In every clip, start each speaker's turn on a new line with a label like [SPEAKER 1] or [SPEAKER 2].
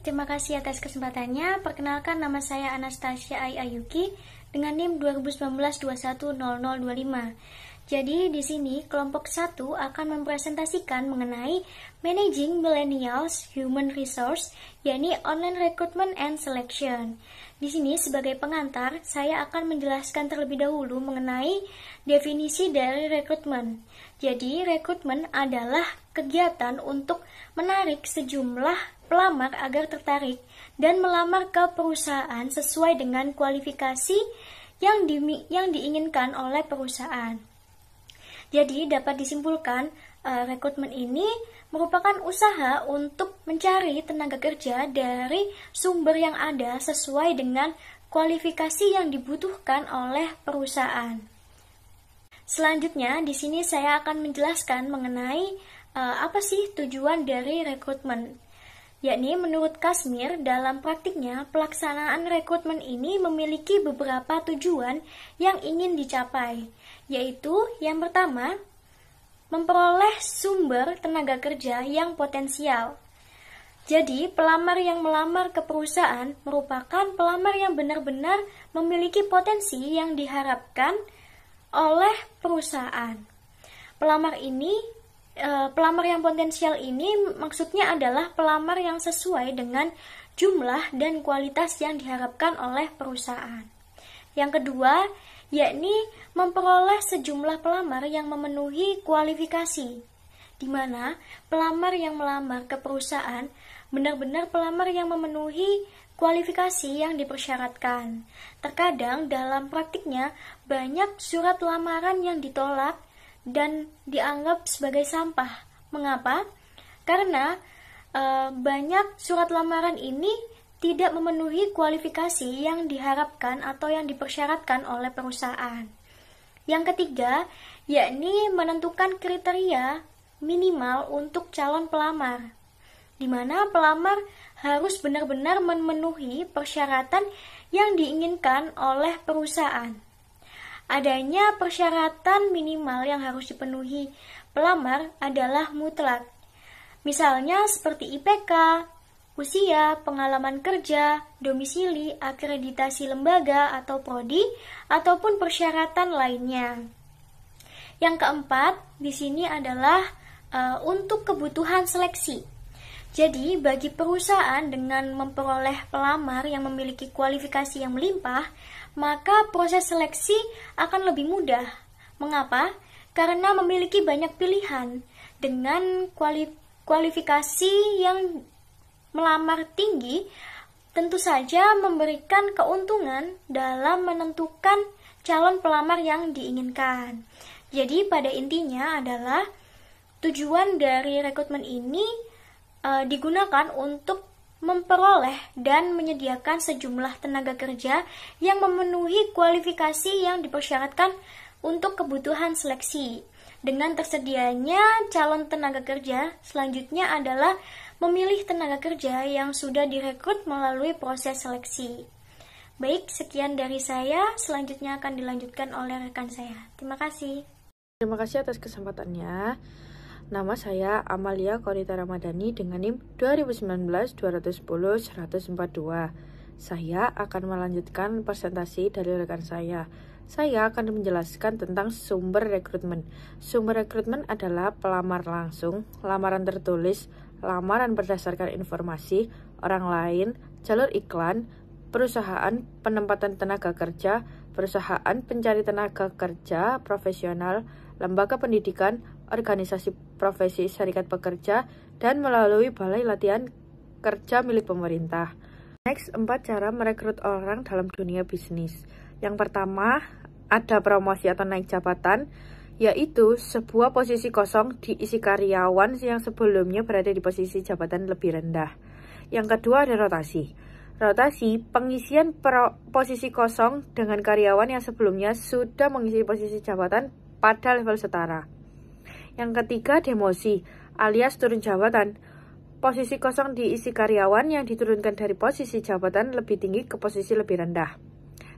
[SPEAKER 1] terima kasih atas kesempatannya. Perkenalkan, nama saya Anastasia Ai Ayuki dengan NIM 2019-210025. Jadi di sini kelompok 1 akan mempresentasikan mengenai Managing Millennials Human Resource, yakni Online Recruitment and Selection. Di sini sebagai pengantar, saya akan menjelaskan terlebih dahulu mengenai definisi dari rekrutmen. Jadi, rekrutmen adalah kegiatan untuk menarik sejumlah pelamar agar tertarik dan melamar ke perusahaan sesuai dengan kualifikasi yang diinginkan oleh perusahaan. Jadi, dapat disimpulkan, rekrutmen ini merupakan usaha untuk mencari tenaga kerja dari sumber yang ada sesuai dengan kualifikasi yang dibutuhkan oleh perusahaan. Selanjutnya, di sini saya akan menjelaskan mengenai apa sih tujuan dari rekrutmen. Yakni menurut Kazmir, dalam praktiknya pelaksanaan rekrutmen ini memiliki beberapa tujuan yang ingin dicapai, yaitu yang pertama, memperoleh sumber tenaga kerja yang potensial. Jadi, pelamar yang melamar ke perusahaan merupakan pelamar yang benar-benar memiliki potensi yang diharapkan oleh perusahaan. Pelamar yang potensial ini maksudnya adalah pelamar yang sesuai dengan jumlah dan kualitas yang diharapkan oleh perusahaan. Yang kedua, yakni memperoleh sejumlah pelamar yang memenuhi kualifikasi, di mana pelamar yang melamar ke perusahaan benar-benar pelamar yang memenuhi kualifikasi yang dipersyaratkan. Terkadang dalam praktiknya banyak surat lamaran yang ditolak dan dianggap sebagai sampah. Mengapa? Karena banyak surat lamaran ini tidak memenuhi kualifikasi yang diharapkan atau yang dipersyaratkan oleh perusahaan. Yang ketiga, yakni menentukan kriteria minimal untuk calon pelamar, di mana pelamar harus benar-benar memenuhi persyaratan yang diinginkan oleh perusahaan. Adanya persyaratan minimal yang harus dipenuhi pelamar adalah mutlak. Misalnya seperti IPK, usia, pengalaman kerja, domisili, akreditasi lembaga atau prodi, ataupun persyaratan lainnya. Yang keempat, di sini adalah untuk kebutuhan seleksi. Jadi, bagi perusahaan dengan memperoleh pelamar yang memiliki kualifikasi yang melimpah, maka proses seleksi akan lebih mudah. Mengapa? Karena memiliki banyak pilihan dengan kualifikasi yang melamar tinggi, tentu saja memberikan keuntungan dalam menentukan calon pelamar yang diinginkan. Jadi pada intinya adalah tujuan dari rekrutmen ini digunakan untuk memperoleh dan menyediakan sejumlah tenaga kerja yang memenuhi kualifikasi yang dipersyaratkan untuk kebutuhan seleksi. Dengan tersedianya calon tenaga kerja, selanjutnya adalah memilih tenaga kerja yang sudah direkrut melalui proses seleksi. Baik, sekian dari saya. Selanjutnya akan dilanjutkan oleh rekan saya. Terima kasih.
[SPEAKER 2] Terima kasih atas kesempatannya. Nama saya Amalia Korita Ramadhani dengan NIM 2019-210-142. Saya akan melanjutkan presentasi dari rekan saya. Saya akan menjelaskan tentang sumber rekrutmen. Sumber rekrutmen adalah pelamar langsung, lamaran tertulis, lamaran berdasarkan informasi orang lain, jalur iklan, perusahaan penempatan tenaga kerja, perusahaan pencari tenaga kerja profesional, lembaga pendidikan, organisasi profesi serikat pekerja, dan melalui balai latihan kerja milik pemerintah. Next, 4 cara merekrut orang dalam dunia bisnis. Yang pertama, ada promosi atau naik jabatan, yaitu sebuah posisi kosong diisi karyawan yang sebelumnya berada di posisi jabatan lebih rendah. Yang kedua, ada rotasi. Rotasi, pengisian posisi kosong dengan karyawan yang sebelumnya sudah mengisi posisi jabatan pada level setara. Yang ketiga, demosi, alias turun jabatan. Posisi kosong diisi karyawan yang diturunkan dari posisi jabatan lebih tinggi ke posisi lebih rendah.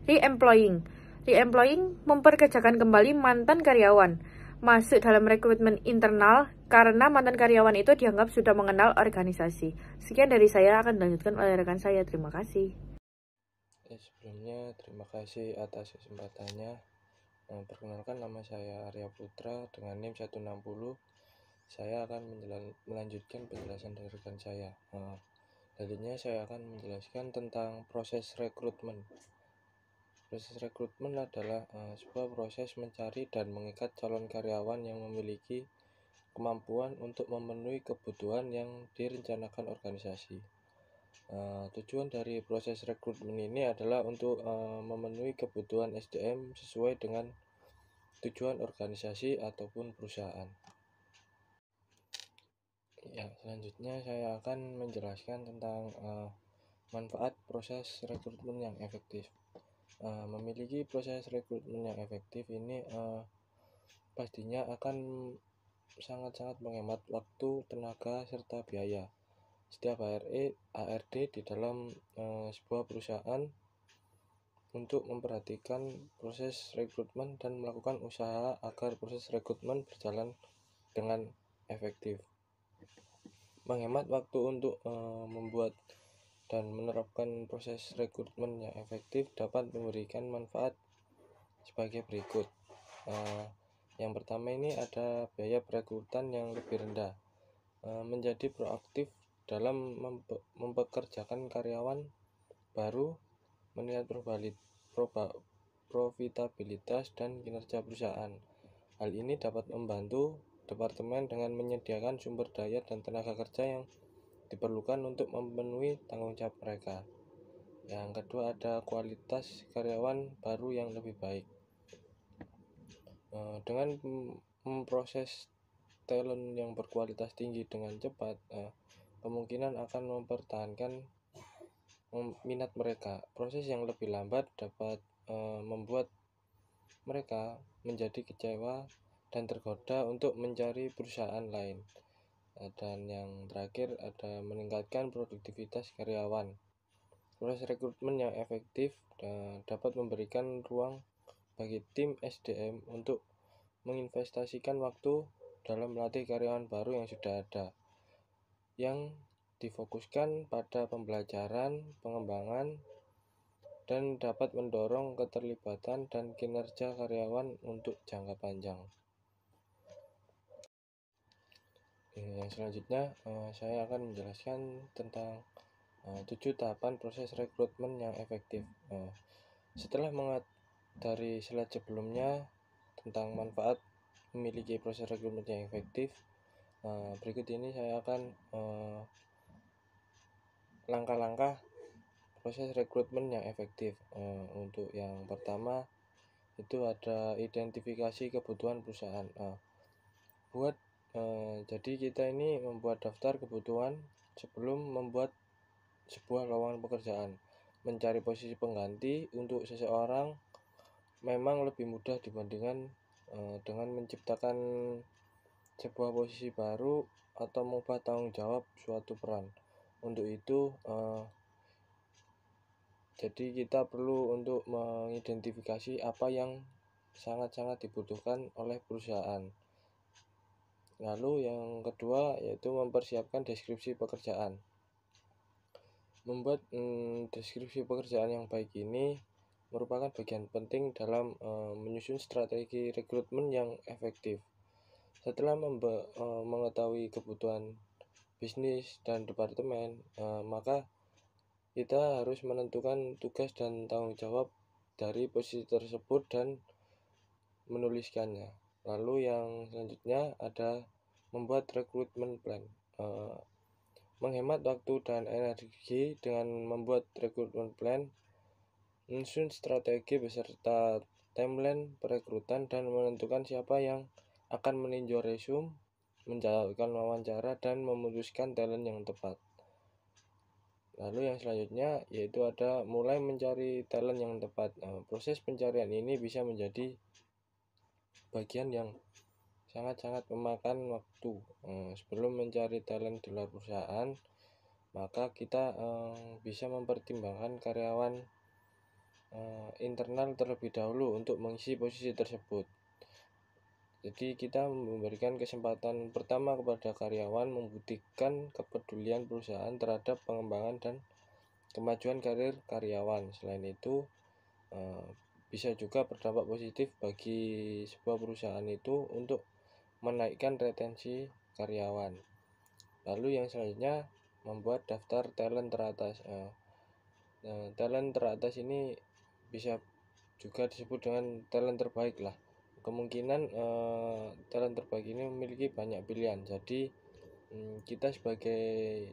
[SPEAKER 2] Re-employing. Re-employing memperkerjakan kembali mantan karyawan. Masuk dalam rekrutmen internal karena mantan karyawan itu dianggap sudah mengenal organisasi. Sekian dari saya, akan dilanjutkan oleh rekan saya. Terima kasih.
[SPEAKER 3] Sebelumnya terima kasih atas kesempatannya. Perkenalkan, nama saya Arya Putra dengan NIM 160. Saya akan melanjutkan penjelasan dari rekan saya. Selanjutnya saya akan menjelaskan tentang proses rekrutmen. Proses rekrutmen adalah sebuah proses mencari dan mengikat calon karyawan yang memiliki kemampuan untuk memenuhi kebutuhan yang direncanakan organisasi. Tujuan dari proses rekrutmen ini adalah untuk memenuhi kebutuhan SDM sesuai dengan tujuan organisasi ataupun perusahaan. Ya, selanjutnya saya akan menjelaskan tentang manfaat proses rekrutmen yang efektif. Memiliki proses rekrutmen yang efektif ini pastinya akan sangat-sangat menghemat waktu, tenaga, serta biaya. Setiap ARD di dalam sebuah perusahaan untuk memperhatikan proses rekrutmen dan melakukan usaha agar proses rekrutmen berjalan dengan efektif. Menghemat waktu untuk membuat dan menerapkan proses rekrutmen yang efektif dapat memberikan manfaat sebagai berikut. Yang pertama ini ada biaya perekrutan yang lebih rendah. Menjadi proaktif dalam mempekerjakan karyawan baru, meningkat profitabilitas dan kinerja perusahaan. Hal ini dapat membantu departemen dengan menyediakan sumber daya dan tenaga kerja yang diperlukan untuk memenuhi tanggung jawab mereka. Yang kedua ada kualitas karyawan baru yang lebih baik. Dengan memproses talent yang berkualitas tinggi dengan cepat, kemungkinan akan mempertahankan minat mereka. Proses yang lebih lambat dapat membuat mereka menjadi kecewa dan tergoda untuk mencari perusahaan lain. Dan yang terakhir ada meningkatkan produktivitas karyawan. Proses rekrutmen yang efektif dapat memberikan ruang bagi tim SDM untuk menginvestasikan waktu dalam melatih karyawan baru yang sudah ada, yang difokuskan pada pembelajaran, pengembangan, dan dapat mendorong keterlibatan dan kinerja karyawan untuk jangka panjang. Yang selanjutnya saya akan menjelaskan tentang 7 tahapan proses rekrutmen yang efektif. Setelah dari slide sebelumnya tentang manfaat memiliki proses rekrutmen yang efektif, berikut ini saya akan langkah-langkah proses rekrutmen yang efektif. Untuk yang pertama itu ada identifikasi kebutuhan perusahaan. Jadi kita ini membuat daftar kebutuhan sebelum membuat sebuah lowongan pekerjaan. Mencari posisi pengganti untuk seseorang memang lebih mudah dibandingkan dengan menciptakan sebuah posisi baru atau mengubah tanggung jawab suatu peran. Untuk itu jadi kita perlu untuk mengidentifikasi apa yang sangat-sangat dibutuhkan oleh perusahaan. Lalu yang kedua yaitu mempersiapkan deskripsi pekerjaan. Membuat deskripsi pekerjaan yang baik ini merupakan bagian penting dalam menyusun strategi rekrutmen yang efektif. Setelah mengetahui kebutuhan bisnis dan departemen, maka kita harus menentukan tugas dan tanggung jawab dari posisi tersebut dan menuliskannya. Lalu yang selanjutnya ada membuat recruitment plan. Menghemat waktu dan energi dengan membuat recruitment plan, menyusun strategi beserta timeline perekrutan dan menentukan siapa yang akan meninjau resume, menjadwalkan wawancara dan memutuskan talent yang tepat. Lalu yang selanjutnya yaitu ada mulai mencari talent yang tepat. Proses pencarian ini bisa menjadi bagian yang sangat-sangat memakan waktu. Sebelum mencari talent di luar perusahaan, maka kita bisa mempertimbangkan karyawan internal terlebih dahulu untuk mengisi posisi tersebut. Jadi kita memberikan kesempatan pertama kepada karyawan membuktikan kepedulian perusahaan terhadap pengembangan dan kemajuan karir karyawan. Selain itu, bisa juga berdampak positif bagi sebuah perusahaan itu untuk menaikkan retensi karyawan. Lalu yang selanjutnya, membuat daftar talent teratas. Talent teratas ini bisa juga disebut dengan talent terbaik lah. Kemungkinan talent terbaik ini memiliki banyak pilihan. Jadi kita sebagai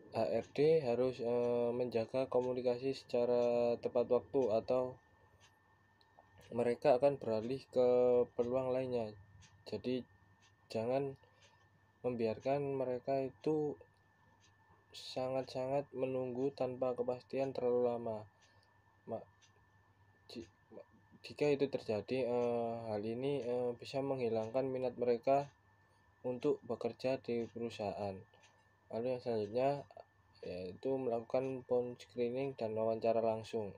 [SPEAKER 3] HRD harus menjaga komunikasi secara tepat waktu, atau mereka akan beralih ke peluang lainnya. Jadi jangan membiarkan mereka itu sangat-sangat menunggu tanpa kepastian terlalu lama. Jika itu terjadi, hal ini bisa menghilangkan minat mereka untuk bekerja di perusahaan. Lalu yang selanjutnya yaitu melakukan phone screening dan wawancara langsung.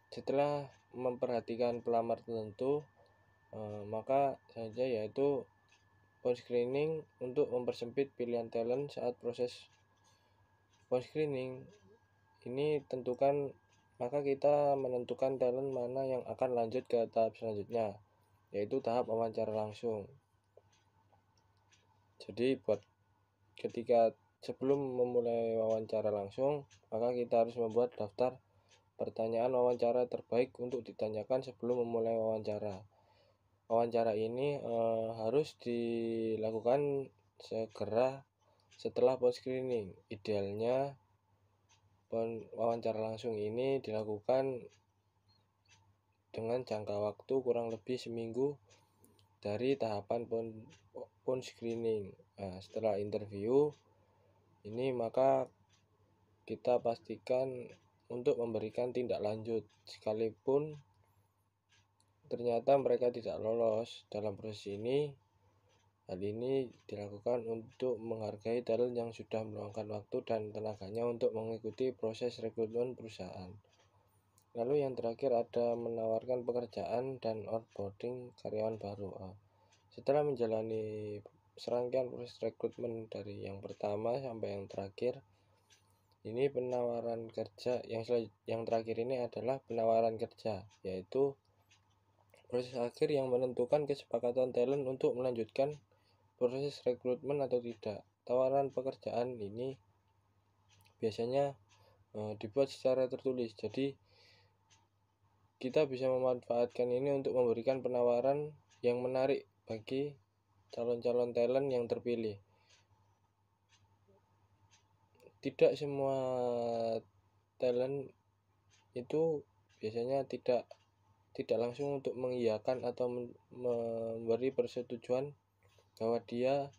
[SPEAKER 3] Setelah memperhatikan pelamar tertentu, maka selanjutnya yaitu phone screening untuk mempersempit pilihan talent. Saat proses phone screening ini maka kita menentukan talent mana yang akan lanjut ke tahap selanjutnya, yaitu tahap wawancara langsung. Jadi ketika sebelum memulai wawancara langsung, maka kita harus membuat daftar pertanyaan wawancara terbaik untuk ditanyakan sebelum memulai wawancara. Wawancara ini harus dilakukan segera setelah phone screening. Idealnya wawancara langsung ini dilakukan dengan jangka waktu kurang lebih seminggu dari tahapan phone screening. Setelah interview ini, maka kita pastikan untuk memberikan tindak lanjut. Sekalipun ternyata mereka tidak lolos dalam proses ini, hal ini dilakukan untuk menghargai talent yang sudah meluangkan waktu dan tenaganya untuk mengikuti proses rekrutmen perusahaan. Lalu yang terakhir ada menawarkan pekerjaan dan onboarding karyawan baru. Setelah menjalani serangkaian proses rekrutmen dari yang pertama sampai yang terakhir, ini penawaran kerja. Yang terakhir ini adalah penawaran kerja, yaitu proses akhir yang menentukan kesepakatan talent untuk melanjutkan proses rekrutmen atau tidak. Tawaran pekerjaan ini biasanya dibuat secara tertulis. Jadi kita bisa memanfaatkan ini untuk memberikan penawaran yang menarik bagi calon-calon talent yang terpilih. Tidak semua talent itu biasanya tidak langsung untuk mengiyakan atau memberi persetujuan bahwa dia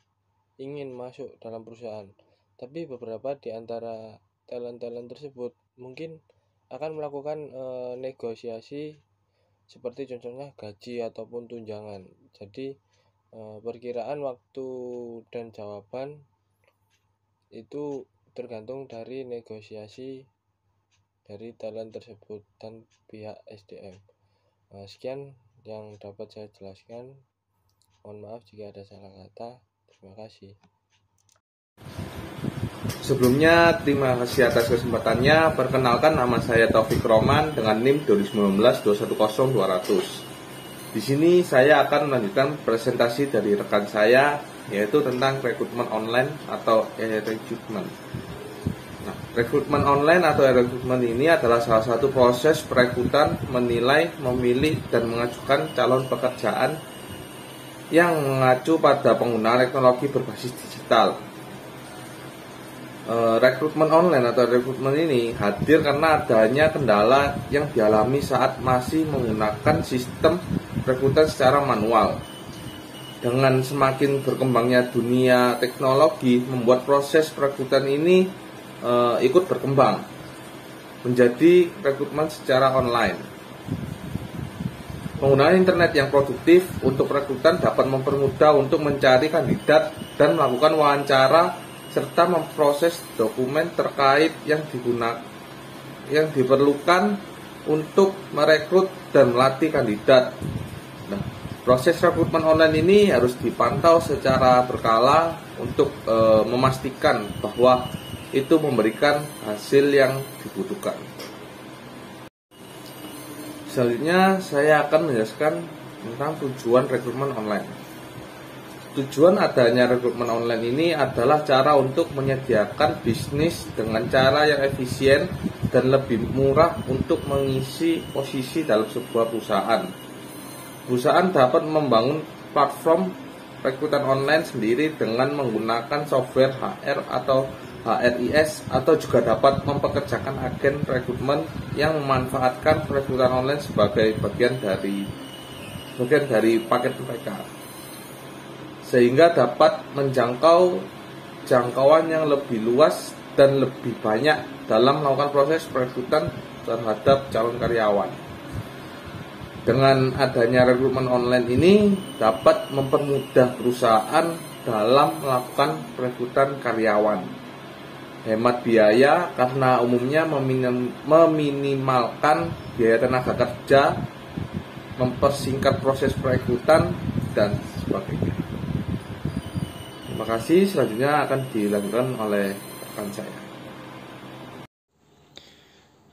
[SPEAKER 3] ingin masuk dalam perusahaan. Tapi beberapa di antara talent-talent tersebut mungkin akan melakukan negosiasi, seperti contohnya gaji ataupun tunjangan. Jadi perkiraan waktu dan jawaban itu tergantung dari negosiasi dari talent tersebut dan pihak SDM. Sekian yang dapat saya jelaskan. Mohon maaf jika ada salah kata. Terima kasih.
[SPEAKER 4] Sebelumnya, terima kasih atas kesempatannya. Perkenalkan, nama saya Taufik Roman dengan NIM 2019-210200. Di sini saya akan melanjutkan presentasi dari rekan saya, yaitu tentang rekrutmen online atau e-recruitment. Rekrutmen online atau e-recruitment ini adalah salah satu proses perekrutan, menilai, memilih, dan mengajukan calon pekerjaan yang mengacu pada penggunaan teknologi berbasis digital. Rekrutmen online atau rekrutmen ini hadir karena adanya kendala yang dialami saat masih menggunakan sistem rekrutan secara manual. Dengan semakin berkembangnya dunia teknologi, membuat proses perekrutan ini ikut berkembang menjadi rekrutmen secara online. Penggunaan internet yang produktif untuk perekrutan dapat mempermudah untuk mencari kandidat dan melakukan wawancara serta memproses dokumen terkait yang diperlukan untuk merekrut dan melatih kandidat. Nah, proses rekrutmen online ini harus dipantau secara berkala untuk memastikan bahwa itu memberikan hasil yang dibutuhkan. Selanjutnya saya akan menjelaskan tentang tujuan rekrutmen online. Tujuan adanya rekrutmen online ini adalah cara untuk menyediakan bisnis dengan cara yang efisien dan lebih murah untuk mengisi posisi dalam sebuah perusahaan. Perusahaan dapat membangun platform rekrutan online sendiri dengan menggunakan software HR atau HRIS, atau juga dapat mempekerjakan agen rekrutmen yang memanfaatkan rekrutan online sebagai bagian dari paket mereka, sehingga dapat menjangkau jangkauan yang lebih luas dan lebih banyak dalam melakukan proses perekrutan terhadap calon karyawan. Dengan adanya rekrutmen online ini dapat mempermudah perusahaan dalam melakukan perekrutan karyawan. Hemat biaya karena umumnya meminimalkan biaya tenaga kerja, mempersingkat proses perekrutan, dan sebagainya. Terima kasih. Selanjutnya akan dilanjutkan oleh rekan saya.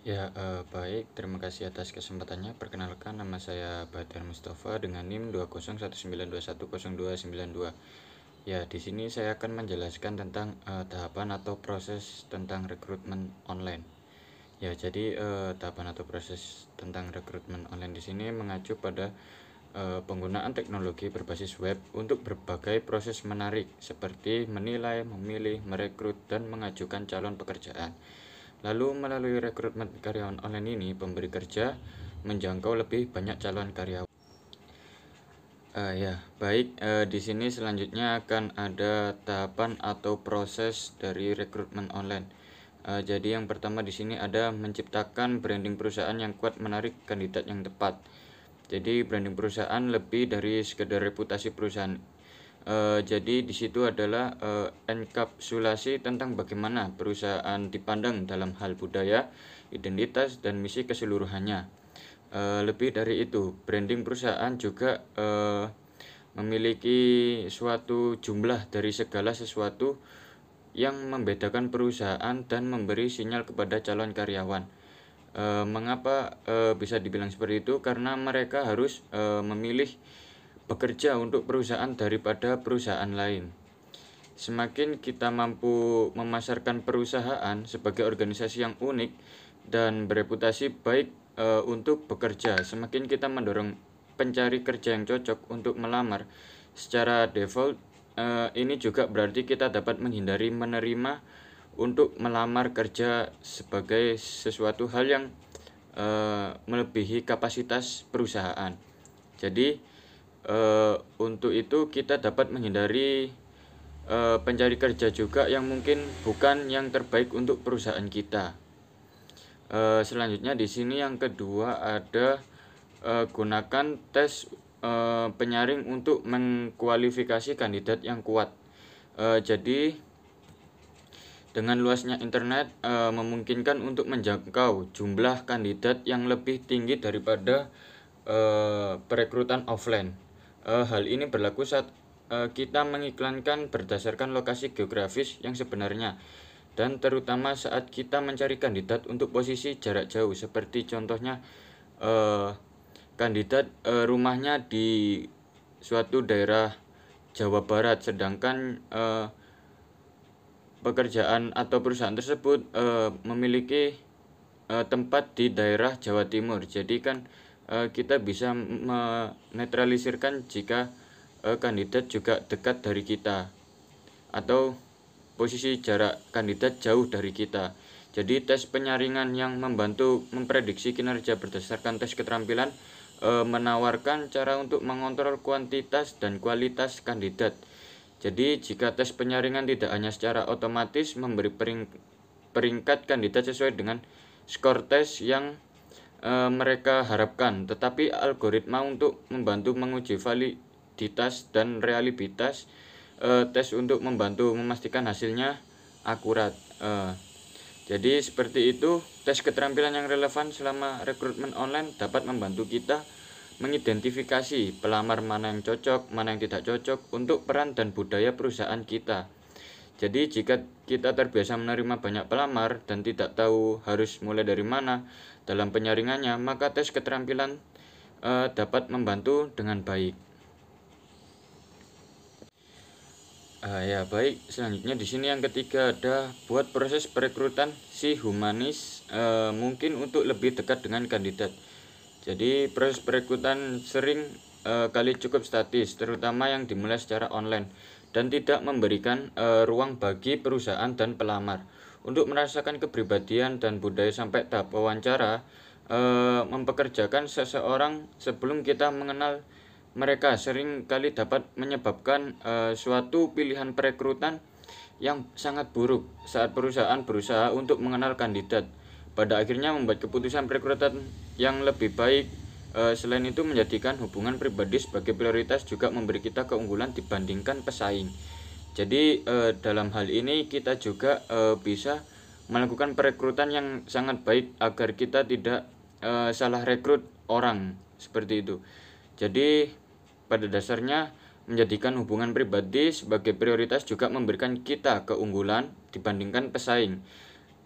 [SPEAKER 5] Ya, baik. Terima kasih atas kesempatannya. Perkenalkan, nama saya Badar Mustafa dengan NIM 20192102992. Ya, di sini saya akan menjelaskan tentang tahapan atau proses tentang rekrutmen online. Ya, jadi tahapan atau proses tentang rekrutmen online di sini mengacu pada penggunaan teknologi berbasis web untuk berbagai proses menarik seperti menilai, memilih, merekrut, dan mengajukan calon pekerjaan. Lalu melalui rekrutmen karyawan online ini, pemberi kerja menjangkau lebih banyak calon karyawan. Di sini selanjutnya akan ada tahapan atau proses dari rekrutmen online. Jadi yang pertama di sini ada menciptakan branding perusahaan yang kuat menarik kandidat yang tepat. Jadi branding perusahaan lebih dari sekedar reputasi perusahaan. Jadi di situ adalah enkapsulasi tentang bagaimana perusahaan dipandang dalam hal budaya, identitas, dan misi keseluruhannya. Lebih dari itu, branding perusahaan juga memiliki suatu jumlah dari segala sesuatu yang membedakan perusahaan dan memberi sinyal kepada calon karyawan. Mengapa bisa dibilang seperti itu? Karena mereka harus memilih bekerja untuk perusahaan daripada perusahaan lain. Semakin kita mampu memasarkan perusahaan sebagai organisasi yang unik dan bereputasi baik untuk bekerja, semakin kita mendorong pencari kerja yang cocok untuk melamar. Secara default, ini juga berarti kita dapat menghindari menerima untuk melamar kerja sebagai sesuatu hal yang melebihi kapasitas perusahaan. Jadi untuk itu kita dapat menghindari pencari kerja juga yang mungkin bukan yang terbaik untuk perusahaan kita. Selanjutnya di sini yang kedua ada gunakan tes penyaring untuk mengkualifikasi kandidat yang kuat. Jadi dengan luasnya internet memungkinkan untuk menjangkau jumlah kandidat yang lebih tinggi daripada perekrutan offline. Hal ini berlaku saat kita mengiklankan berdasarkan lokasi geografis yang sebenarnya, dan terutama saat kita mencari kandidat untuk posisi jarak jauh, seperti contohnya kandidat rumahnya di suatu daerah Jawa Barat, sedangkan pekerjaan atau perusahaan tersebut memiliki tempat di daerah Jawa Timur. Jadi kan kita bisa menetralisirkan jika kandidat juga dekat dari kita atau posisi jarak kandidat jauh dari kita. Jadi tes penyaringan yang membantu memprediksi kinerja berdasarkan tes keterampilan menawarkan cara untuk mengontrol kuantitas dan kualitas kandidat. Jadi jika tes penyaringan tidak hanya secara otomatis memberi peringkat kandidat sesuai dengan skor tes yang mereka harapkan, tetapi algoritma untuk membantu menguji validitas dan reliabilitas tes untuk membantu memastikan hasilnya akurat. Jadi seperti itu, tes keterampilan yang relevan selama rekrutmen online dapat membantu kita mengidentifikasi pelamar mana yang cocok, mana yang tidak cocok untuk peran dan budaya perusahaan kita. Jadi jika kita terbiasa menerima banyak pelamar dan tidak tahu harus mulai dari mana dalam penyaringannya, maka tes keterampilan dapat membantu dengan baik. Ya baik, selanjutnya di sini yang ketiga ada buat proses perekrutan si humanis mungkin untuk lebih dekat dengan kandidat. Jadi proses perekrutan sering kali cukup statis, terutama yang dimulai secara online dan tidak memberikan ruang bagi perusahaan dan pelamar untuk merasakan kepribadian dan budaya sampai tahap wawancara. Mempekerjakan seseorang sebelum kita mengenal mereka sering kali dapat menyebabkan suatu pilihan perekrutan yang sangat buruk saat perusahaan berusaha untuk mengenal kandidat. Pada akhirnya membuat keputusan perekrutan yang lebih baik. Selain itu, menjadikan hubungan pribadi sebagai prioritas juga memberi kita keunggulan dibandingkan pesaing. Jadi dalam hal ini kita juga bisa melakukan perekrutan yang sangat baik agar kita tidak salah rekrut orang seperti itu. Jadi pada dasarnya menjadikan hubungan pribadi sebagai prioritas juga memberikan kita keunggulan dibandingkan pesaing.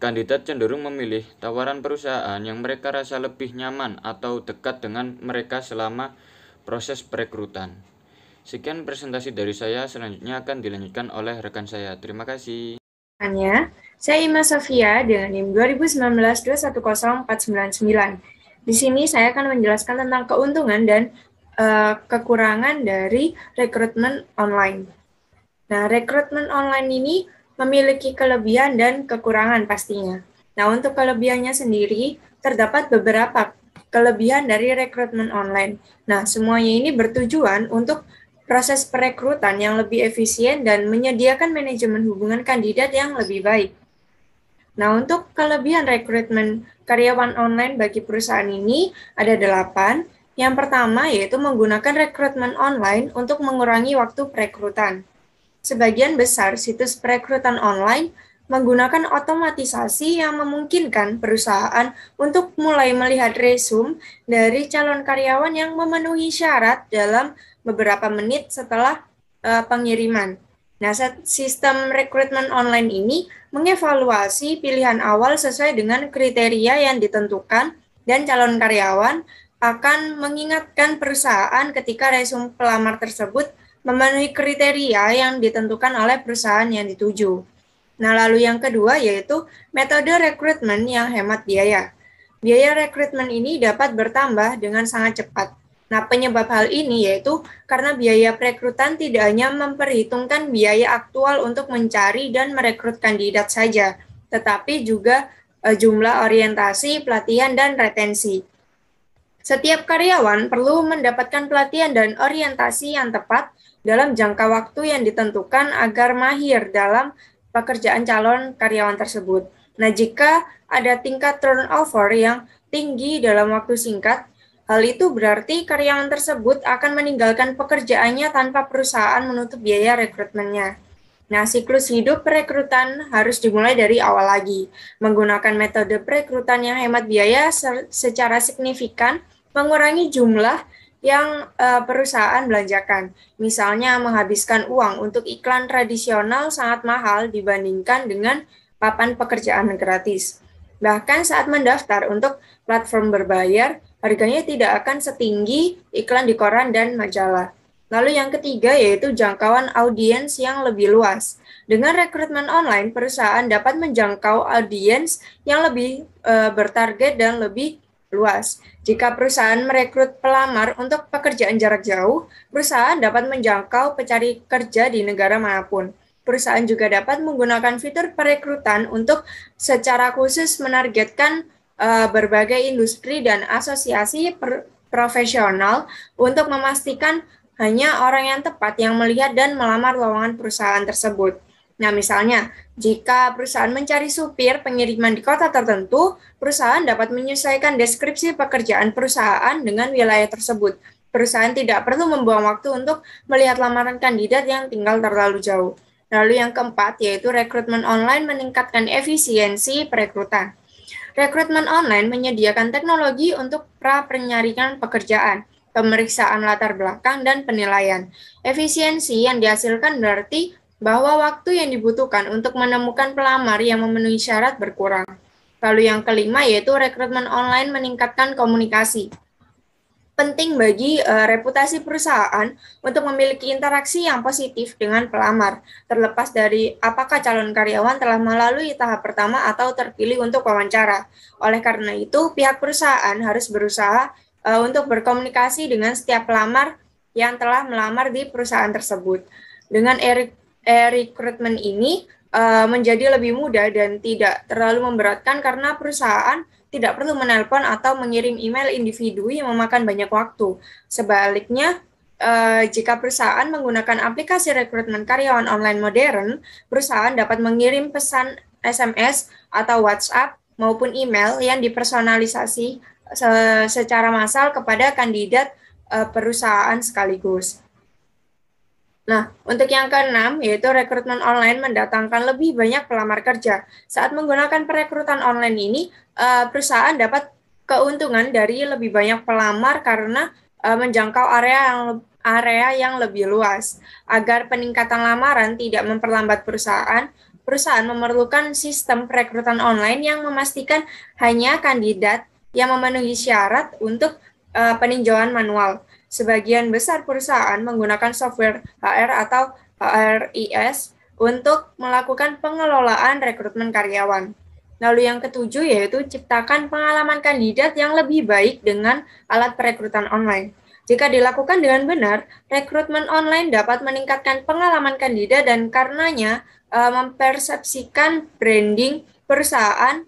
[SPEAKER 5] Kandidat cenderung memilih tawaran perusahaan yang mereka rasa lebih nyaman atau dekat dengan mereka selama proses perekrutan. Sekian presentasi dari saya, selanjutnya akan dilanjutkan oleh rekan saya. Terima kasih.
[SPEAKER 6] Saya Ima Sofia dengan NIM 2019-210499. Di sini saya akan menjelaskan tentang keuntungan dan kekurangan dari rekrutmen online. Nah, rekrutmen online ini memiliki kelebihan dan kekurangan pastinya. Nah, untuk kelebihannya sendiri, terdapat beberapa kelebihan dari rekrutmen online. Nah, semuanya ini bertujuan untuk proses perekrutan yang lebih efisien dan menyediakan manajemen hubungan kandidat yang lebih baik. Nah, untuk kelebihan rekrutmen karyawan online bagi perusahaan ini ada 8. Yang pertama yaitu menggunakan rekrutmen online untuk mengurangi waktu perekrutan. Sebagian besar situs perekrutan online menggunakan otomatisasi yang memungkinkan perusahaan untuk mulai melihat resume dari calon karyawan yang memenuhi syarat dalam beberapa menit setelah pengiriman. Nah, sistem rekrutmen online ini mengevaluasi pilihan awal sesuai dengan kriteria yang ditentukan dan calon karyawan akan mengingatkan perusahaan ketika resume pelamar tersebut memenuhi kriteria yang ditentukan oleh perusahaan yang dituju. Nah, lalu yang kedua yaitu metode rekrutmen yang hemat biaya. Biaya rekrutmen ini dapat bertambah dengan sangat cepat. Nah, penyebab hal ini yaitu karena biaya perekrutan tidak hanya memperhitungkan biaya aktual untuk mencari dan merekrut kandidat saja, tetapi juga jumlah orientasi, pelatihan, dan retensi. Setiap karyawan perlu mendapatkan pelatihan dan orientasi yang tepat dalam jangka waktu yang ditentukan agar mahir dalam pekerjaan calon karyawan tersebut. Nah, jika ada tingkat turnover yang tinggi dalam waktu singkat, hal itu berarti karyawan tersebut akan meninggalkan pekerjaannya tanpa perusahaan menutup biaya rekrutmennya. Nah, siklus hidup perekrutan harus dimulai dari awal lagi. Menggunakan metode perekrutan yang hemat biaya secara signifikan mengurangi jumlah yang perusahaan belanjakan. Misalnya menghabiskan uang untuk iklan tradisional sangat mahal dibandingkan dengan papan pekerjaan gratis. Bahkan saat mendaftar untuk platform berbayar, harganya tidak akan setinggi iklan di koran dan majalah. Lalu yang ketiga yaitu jangkauan audiens yang lebih luas. Dengan rekrutmen online, perusahaan dapat menjangkau audiens yang lebih bertarget dan lebih luas. Jika perusahaan merekrut pelamar untuk pekerjaan jarak jauh, perusahaan dapat menjangkau pencari kerja di negara manapun. Perusahaan juga dapat menggunakan fitur perekrutan untuk secara khusus menargetkan berbagai industri dan asosiasi profesional untuk memastikan hanya orang yang tepat yang melihat dan melamar lowongan perusahaan tersebut. Nah, misalnya, jika perusahaan mencari supir pengiriman di kota tertentu, perusahaan dapat menyesuaikan deskripsi pekerjaan perusahaan dengan wilayah tersebut. Perusahaan tidak perlu membuang waktu untuk melihat lamaran kandidat yang tinggal terlalu jauh. Lalu yang keempat yaitu rekrutmen online meningkatkan efisiensi perekrutan. Rekrutmen online menyediakan teknologi untuk penyaringan pekerjaan, pemeriksaan latar belakang, dan penilaian. Efisiensi yang dihasilkan berarti bahwa waktu yang dibutuhkan untuk menemukan pelamar yang memenuhi syarat berkurang. Lalu yang kelima yaitu rekrutmen online meningkatkan komunikasi. Penting bagi reputasi perusahaan untuk memiliki interaksi yang positif dengan pelamar, terlepas dari apakah calon karyawan telah melalui tahap pertama atau terpilih untuk wawancara. Oleh karena itu, pihak perusahaan harus berusaha untuk berkomunikasi dengan setiap pelamar yang telah melamar di perusahaan tersebut. Dengan rekrutmen ini menjadi lebih mudah dan tidak terlalu memberatkan karena perusahaan tidak perlu menelpon atau mengirim email individu yang memakan banyak waktu. Sebaliknya, jika perusahaan menggunakan aplikasi rekrutmen karyawan online modern, perusahaan dapat mengirim pesan SMS atau WhatsApp maupun email yang dipersonalisasi secara massal kepada kandidat perusahaan sekaligus. Nah, untuk yang keenam, yaitu rekrutmen online mendatangkan lebih banyak pelamar kerja. Saat menggunakan perekrutan online ini, perusahaan dapat keuntungan dari lebih banyak pelamar karena menjangkau area yang lebih luas. Agar peningkatan lamaran tidak memperlambat perusahaan memerlukan sistem perekrutan online yang memastikan hanya kandidat yang memenuhi syarat untuk peninjauan manual. Sebagian besar perusahaan menggunakan software HR atau HRIS untuk melakukan pengelolaan rekrutmen karyawan. Lalu yang ketujuh yaitu ciptakan pengalaman kandidat yang lebih baik dengan alat perekrutan online. Jika dilakukan dengan benar, rekrutmen online dapat meningkatkan pengalaman kandidat dan karenanya mempersepsikan branding perusahaan.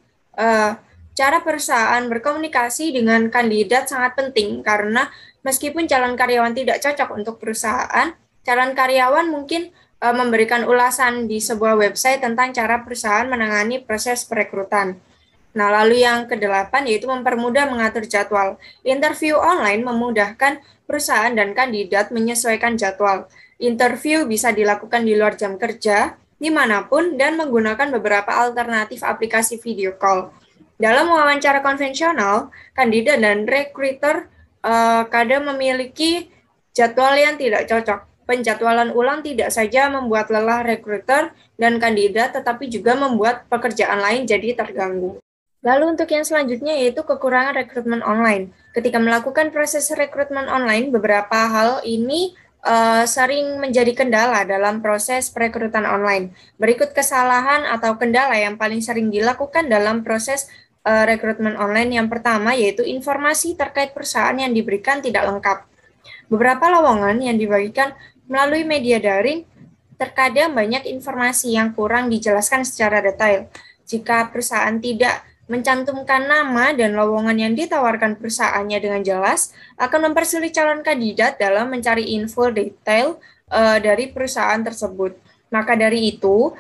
[SPEAKER 6] Cara perusahaan berkomunikasi dengan kandidat sangat penting karena meskipun calon karyawan tidak cocok untuk perusahaan, calon karyawan mungkin memberikan ulasan di sebuah website tentang cara perusahaan menangani proses perekrutan. Nah, lalu yang kedelapan yaitu mempermudah mengatur jadwal. Interview online memudahkan perusahaan dan kandidat menyesuaikan jadwal. Interview bisa dilakukan di luar jam kerja, dimanapun, dan menggunakan beberapa alternatif aplikasi video call. Dalam wawancara konvensional, kandidat dan recruiter kadang memiliki jadwal yang tidak cocok. Penjadwalan ulang tidak saja membuat lelah recruiter dan kandidat, tetapi juga membuat pekerjaan lain jadi terganggu. Lalu untuk yang selanjutnya yaitu kekurangan rekrutmen online. Ketika melakukan proses rekrutmen online, beberapa hal ini sering menjadi kendala dalam proses perekrutan online. Berikut kesalahan atau kendala yang paling sering dilakukan dalam proses rekrutmen online. Yang pertama yaitu informasi terkait perusahaan yang diberikan tidak lengkap. Beberapa lowongan yang dibagikan melalui media daring terkadang banyak informasi yang kurang dijelaskan secara detail. Jika perusahaan tidak mencantumkan nama dan lowongan yang ditawarkan perusahaannya dengan jelas, akan mempersulit calon kandidat dalam mencari info detail dari perusahaan tersebut. Maka dari itu,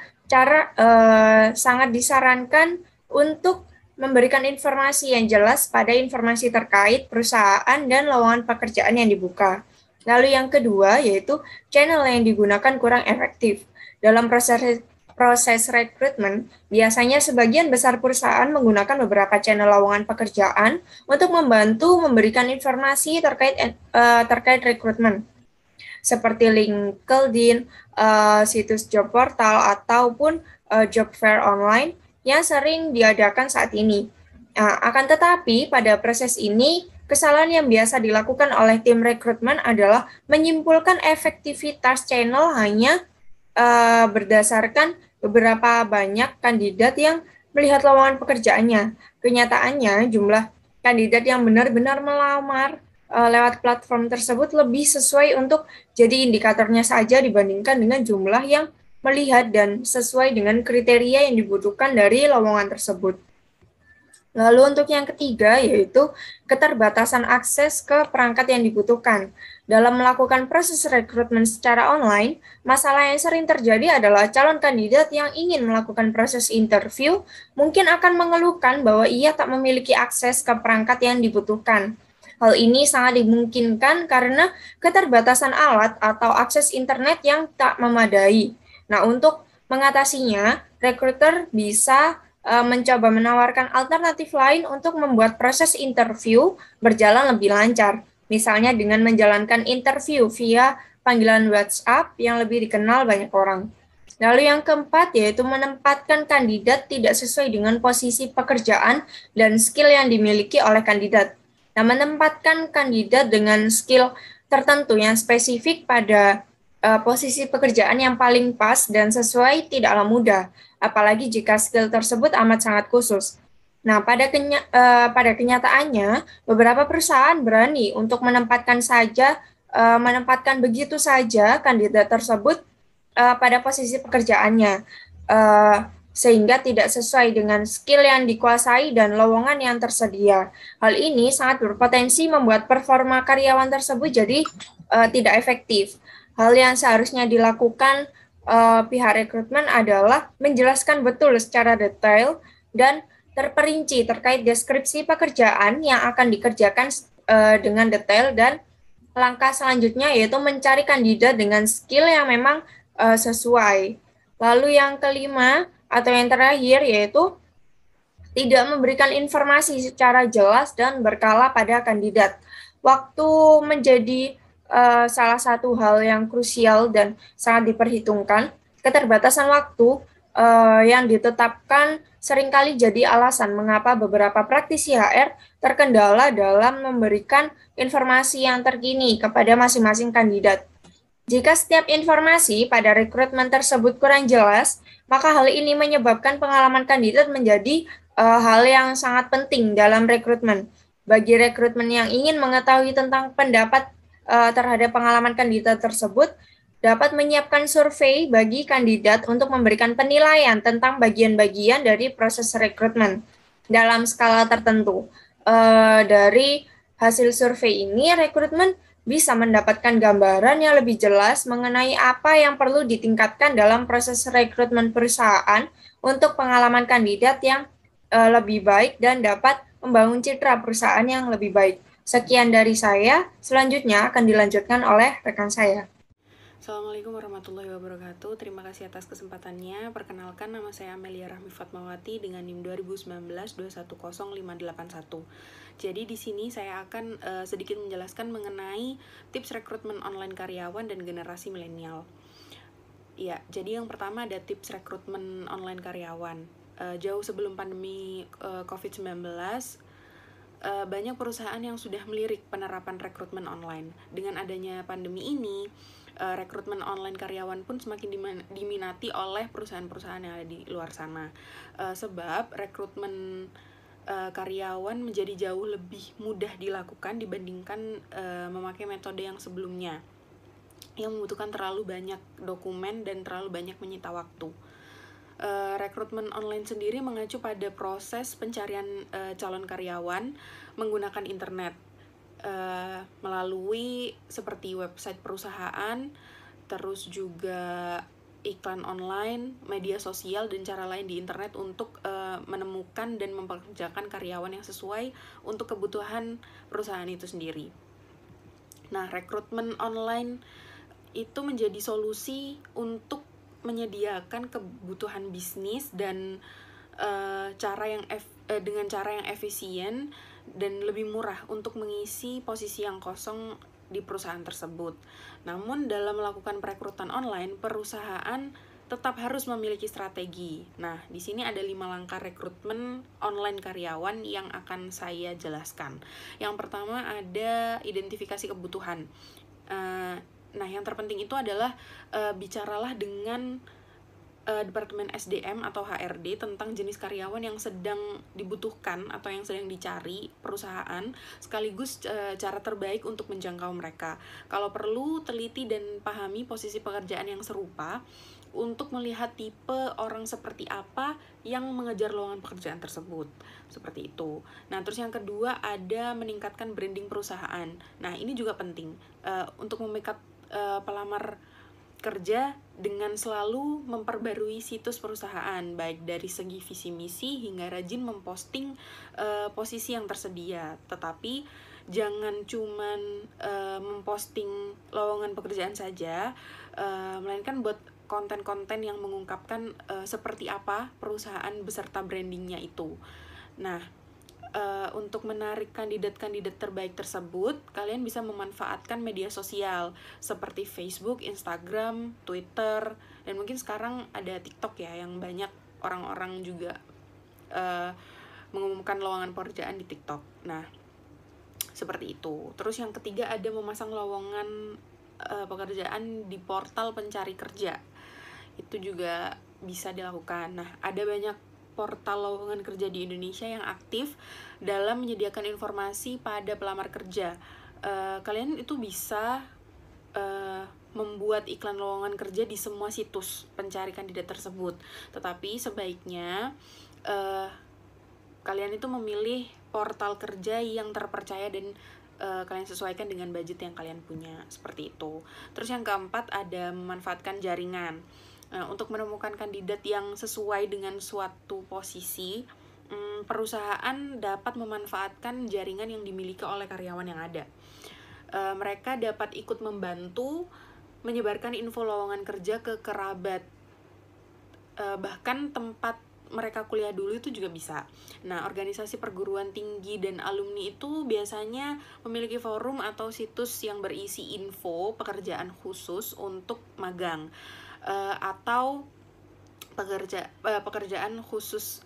[SPEAKER 6] sangat disarankan untuk memberikan informasi yang jelas pada informasi terkait perusahaan dan lowongan pekerjaan yang dibuka. Lalu yang kedua yaitu channel yang digunakan kurang efektif. Dalam proses rekrutmen, biasanya sebagian besar perusahaan menggunakan beberapa channel lowongan pekerjaan untuk membantu memberikan informasi terkait rekrutmen, seperti LinkedIn, situs job portal, ataupun job fair online yang sering diadakan saat ini. Akan tetapi, pada proses ini, kesalahan yang biasa dilakukan oleh tim rekrutmen adalah menyimpulkan efektivitas channel hanya berdasarkan beberapa banyak kandidat yang melihat lowongan pekerjaannya. Kenyataannya, jumlah kandidat yang benar-benar melamar lewat platform tersebut lebih sesuai untuk jadi indikatornya saja dibandingkan dengan jumlah yang melihat dan sesuai dengan kriteria yang dibutuhkan dari lowongan tersebut. Lalu untuk yang ketiga yaitu keterbatasan akses ke perangkat yang dibutuhkan. Dalam melakukan proses rekrutmen secara online, masalah yang sering terjadi adalah calon kandidat yang ingin melakukan proses interview mungkin akan mengeluhkan bahwa ia tak memiliki akses ke perangkat yang dibutuhkan. Hal ini sangat dimungkinkan karena keterbatasan alat atau akses internet yang tak memadai. Nah, untuk mengatasinya, rekruter bisa mencoba menawarkan alternatif lain untuk membuat proses interview berjalan lebih lancar. Misalnya dengan menjalankan interview via panggilan WhatsApp yang lebih dikenal banyak orang. Lalu yang keempat yaitu menempatkan kandidat tidak sesuai dengan posisi pekerjaan dan skill yang dimiliki oleh kandidat. Nah, menempatkan kandidat dengan skill tertentu yang spesifik pada posisi pekerjaan yang paling pas dan sesuai tidaklah mudah, apalagi jika skill tersebut amat sangat khusus. Nah, pada kenyataannya, beberapa perusahaan berani untuk menempatkan begitu saja kandidat tersebut pada posisi pekerjaannya, sehingga tidak sesuai dengan skill yang dikuasai dan lowongan yang tersedia. Hal ini sangat berpotensi membuat performa karyawan tersebut jadi tidak efektif. Hal yang seharusnya dilakukan pihak rekrutmen adalah menjelaskan betul secara detail dan terperinci terkait deskripsi pekerjaan yang akan dikerjakan dengan detail, dan langkah selanjutnya yaitu mencari kandidat dengan skill yang memang sesuai. Lalu yang kelima atau yang terakhir yaitu tidak memberikan informasi secara jelas dan berkala pada kandidat. Waktu menjadi salah satu hal yang krusial dan sangat diperhitungkan. Keterbatasan waktu yang ditetapkan seringkali jadi alasan mengapa beberapa praktisi HR terkendala dalam memberikan informasi yang terkini kepada masing-masing kandidat. Jika setiap informasi pada rekrutmen tersebut kurang jelas, maka hal ini menyebabkan pengalaman kandidat menjadi hal yang sangat penting dalam rekrutmen. Bagi rekrutmen yang ingin mengetahui tentang pendapat terhadap pengalaman kandidat tersebut, dapat menyiapkan survei bagi kandidat untuk memberikan penilaian tentang bagian-bagian dari proses rekrutmen dalam skala tertentu. Dari hasil survei ini, rekrutmen bisa mendapatkan gambaran yang lebih jelas mengenai apa yang perlu ditingkatkan dalam proses rekrutmen perusahaan untuk pengalaman kandidat yang lebih baik dan dapat membangun citra perusahaan yang lebih baik. Sekian dari saya, selanjutnya akan dilanjutkan oleh rekan saya.
[SPEAKER 2] Assalamualaikum warahmatullahi wabarakatuh. Terima kasih atas kesempatannya. Perkenalkan, nama saya Amelia Rahmi Fatmawati dengan NIM 2019-210581. Jadi di sini saya akan sedikit menjelaskan mengenai tips rekrutmen online karyawan dan generasi milenial. Ya, jadi yang pertama ada tips rekrutmen online karyawan. Jauh sebelum pandemi COVID-19, banyak perusahaan yang sudah melirik penerapan rekrutmen online. Dengan adanya pandemi ini, rekrutmen online karyawan pun semakin diminati oleh perusahaan-perusahaan yang ada di luar sana. Sebab rekrutmen karyawan menjadi jauh lebih mudah dilakukan dibandingkan memakai metode yang sebelumnya, yang membutuhkan terlalu banyak dokumen dan terlalu banyak menyita waktu. Rekrutmen online sendiri mengacu pada proses pencarian calon karyawan menggunakan internet melalui seperti website perusahaan, terus juga iklan online, media sosial, dan cara lain di internet untuk menemukan dan mempekerjakan karyawan yang sesuai untuk kebutuhan perusahaan itu sendiri. Nah, rekrutmen online itu menjadi solusi untuk menyediakan kebutuhan bisnis dan dengan cara yang efisien dan lebih murah untuk mengisi posisi yang kosong di perusahaan tersebut. Namun dalam melakukan perekrutan online, perusahaan tetap harus memiliki strategi. Nah, di sini ada 5 langkah rekrutmen online karyawan yang akan saya jelaskan. Yang pertama ada identifikasi kebutuhan. Nah, yang terpenting itu adalah bicaralah dengan Departemen SDM atau HRD tentang jenis karyawan yang sedang dibutuhkan atau yang sedang dicari perusahaan, sekaligus cara terbaik untuk menjangkau mereka. Kalau perlu, teliti dan pahami posisi pekerjaan yang serupa untuk melihat tipe orang seperti apa yang mengejar lowongan pekerjaan tersebut. Seperti itu. Nah, terus yang kedua ada meningkatkan branding perusahaan. Nah, ini juga penting untuk memikat pelamar kerja dengan selalu memperbarui situs perusahaan, baik dari segi visi misi hingga rajin memposting posisi yang tersedia. Tetapi jangan cuman memposting lowongan pekerjaan saja, melainkan buat konten-konten yang mengungkapkan seperti apa perusahaan beserta brandingnya itu. Nah, untuk menarik kandidat-kandidat terbaik tersebut, kalian bisa memanfaatkan media sosial seperti Facebook, Instagram, Twitter, dan mungkin sekarang ada TikTok ya, yang banyak orang-orang juga mengumumkan lowongan pekerjaan di TikTok. Nah, seperti itu. Terus yang ketiga ada memasang lowongan pekerjaan di portal pencari kerja. Itu juga bisa dilakukan. Nah, ada banyak portal lowongan kerja di Indonesia yang aktif dalam menyediakan informasi pada pelamar kerja. Kalian itu bisa membuat iklan lowongan kerja di semua situs pencari kandidat tersebut. Tetapi sebaiknya kalian itu memilih portal kerja yang terpercaya dan kalian sesuaikan dengan budget yang kalian punya, seperti itu. Terus yang keempat ada memanfaatkan jaringan. Untuk menemukan kandidat yang sesuai dengan suatu posisi, perusahaan dapat memanfaatkan jaringan yang dimiliki oleh karyawan yang ada. Mereka dapat ikut membantu menyebarkan info lowongan kerja ke kerabat, bahkan tempat mereka kuliah dulu itu juga bisa. Nah, organisasi perguruan tinggi dan alumni itu biasanya memiliki forum atau situs yang berisi info pekerjaan khusus untuk magang atau pekerjaan khusus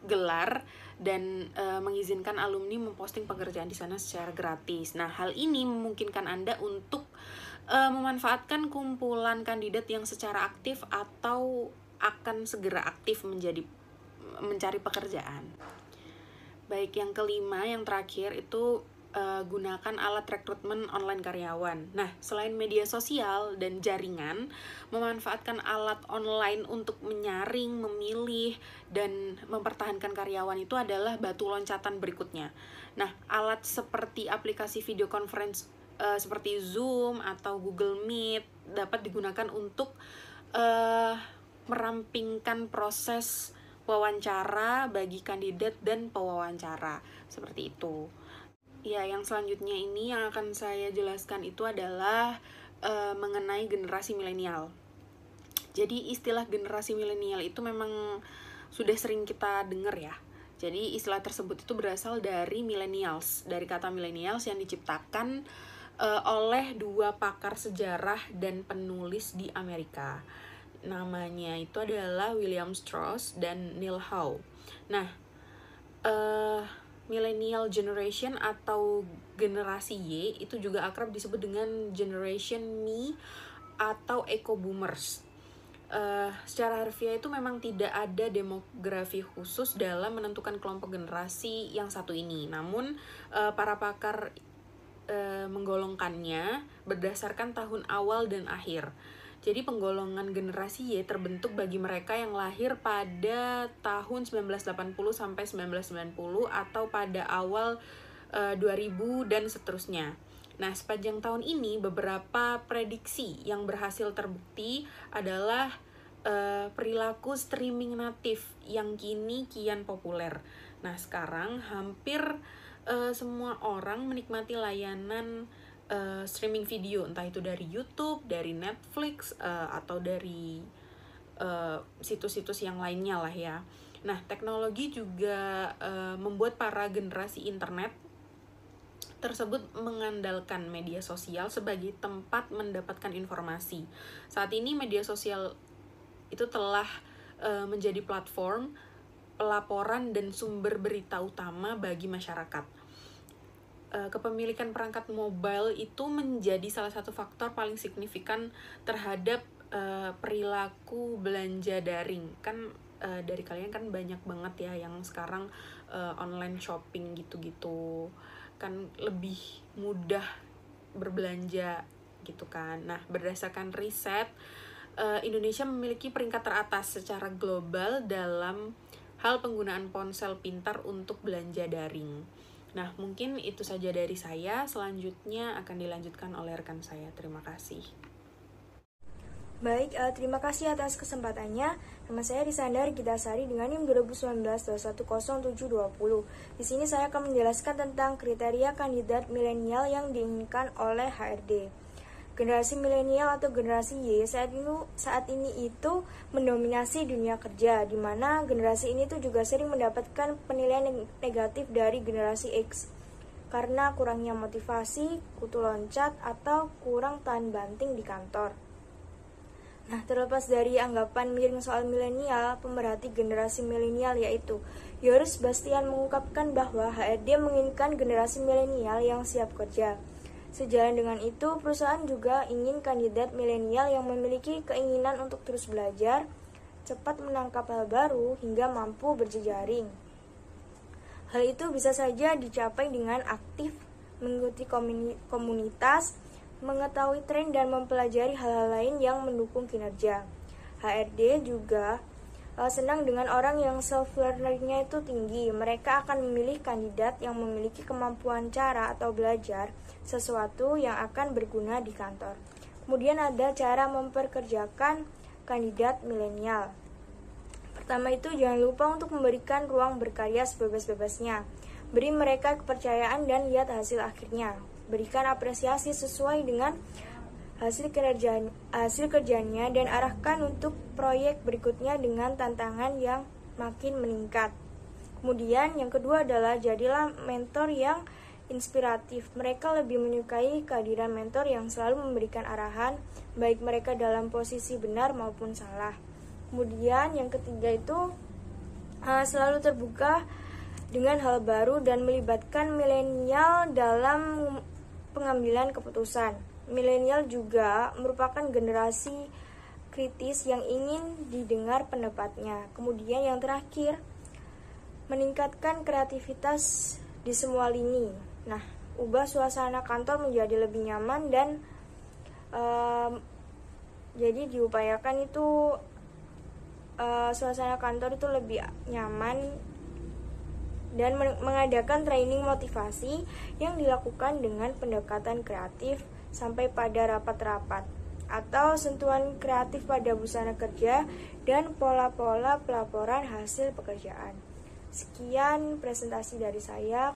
[SPEAKER 2] gelar dan mengizinkan alumni memposting pekerjaan di sana secara gratis. Nah, hal ini memungkinkan Anda untuk memanfaatkan kumpulan kandidat yang secara aktif atau akan segera aktif mencari pekerjaan. Baik, yang kelima, yang terakhir itu gunakan alat rekrutmen online karyawan. Nah, selain media sosial dan jaringan, memanfaatkan alat online untuk menyaring, memilih, dan mempertahankan karyawan itu adalah batu loncatan berikutnya. Nah, alat seperti aplikasi video conference seperti Zoom atau Google Meet dapat digunakan untuk merampingkan proses wawancara bagi kandidat dan pewawancara, seperti itu. Ya, yang selanjutnya ini yang akan saya jelaskan itu adalah mengenai generasi milenial. Jadi istilah generasi milenial itu memang sudah sering kita dengar ya. Jadi istilah tersebut itu berasal dari millennials, dari kata millennials yang diciptakan oleh dua pakar sejarah dan penulis di Amerika. Namanya itu adalah William Strauss dan Neil Howe. Nah, millennial generation atau generasi Y itu juga akrab disebut dengan generation Me atau eco boomers. Secara harfiah itu memang tidak ada demografi khusus dalam menentukan kelompok generasi yang satu ini. Namun para pakar menggolongkannya berdasarkan tahun awal dan akhir. Jadi penggolongan generasi Y terbentuk bagi mereka yang lahir pada tahun 1980 sampai 1990 atau pada awal 2000 dan seterusnya. Nah, sepanjang tahun ini beberapa prediksi yang berhasil terbukti adalah perilaku streaming natif yang kini kian populer. Nah, sekarang hampir semua orang menikmati layanan streaming video, entah itu dari YouTube, dari Netflix, atau dari situs-situs yang lainnya lah ya. Nah, teknologi juga membuat para generasi internet tersebut mengandalkan media sosial sebagai tempat mendapatkan informasi. Saat ini media sosial itu telah menjadi platform pelaporan dan sumber berita utama bagi masyarakat. Kepemilikan perangkat mobile itu menjadi salah satu faktor paling signifikan terhadap perilaku belanja daring. Kan dari kalian kan banyak banget ya yang sekarang online shopping gitu-gitu, kan lebih mudah berbelanja gitu kan. Nah, berdasarkan riset, Indonesia memiliki peringkat teratas secara global dalam hal penggunaan ponsel pintar untuk belanja daring. Nah, mungkin itu saja dari saya. Selanjutnya akan dilanjutkan oleh rekan saya. Terima kasih.
[SPEAKER 1] Baik, terima kasih atas kesempatannya. Nama saya Risandar Gitasari dengan NIM 2019-210720. Di sini saya akan menjelaskan tentang kriteria kandidat milenial yang diinginkan oleh HRD. Generasi milenial atau generasi Y saat ini itu mendominasi dunia kerja, di mana generasi ini tuh juga sering mendapatkan penilaian negatif dari generasi X karena kurangnya motivasi, kutu loncat, atau kurang tahan banting di kantor. Nah, terlepas dari anggapan miring soal milenial, pemerhati generasi milenial yaitu Yoris Bastian mengungkapkan bahwa HRD menginginkan generasi milenial yang siap kerja. Sejalan dengan itu, perusahaan juga ingin kandidat milenial yang memiliki keinginan untuk terus belajar, cepat menangkap hal baru, hingga mampu berjejaring. Hal itu bisa saja dicapai dengan aktif mengikuti komunitas, mengetahui tren, dan mempelajari hal-hal lain yang mendukung kinerja. HRD juga senang dengan orang yang self-learning-nya itu tinggi. Mereka akan memilih kandidat yang memiliki kemampuan cara atau belajar sesuatu yang akan berguna di kantor. Kemudian ada cara memperkerjakan kandidat milenial. Pertama itu, jangan lupa untuk memberikan ruang berkarya sebebas-bebasnya. Beri mereka kepercayaan dan lihat hasil akhirnya. Berikan apresiasi sesuai dengan hasil kerjanya dan arahkan untuk proyek berikutnya dengan tantangan yang makin meningkat. Kemudian yang kedua adalah jadilah mentor yang inspiratif. Mereka lebih menyukai kehadiran mentor yang selalu memberikan arahan, baik mereka dalam posisi benar maupun salah. Kemudian yang ketiga itu selalu terbuka dengan hal baru dan melibatkan milenial dalam pengambilan keputusan. Milenial juga merupakan generasi kritis yang ingin didengar pendapatnya. Kemudian yang terakhir, meningkatkan kreativitas di semua lini. Nah, ubah suasana kantor menjadi lebih nyaman dan jadi diupayakan itu suasana kantor itu lebih nyaman dan mengadakan training motivasi yang dilakukan dengan pendekatan kreatif sampai pada rapat-rapat atau sentuhan kreatif pada busana kerja dan pola-pola pelaporan hasil pekerjaan. Sekian presentasi dari saya.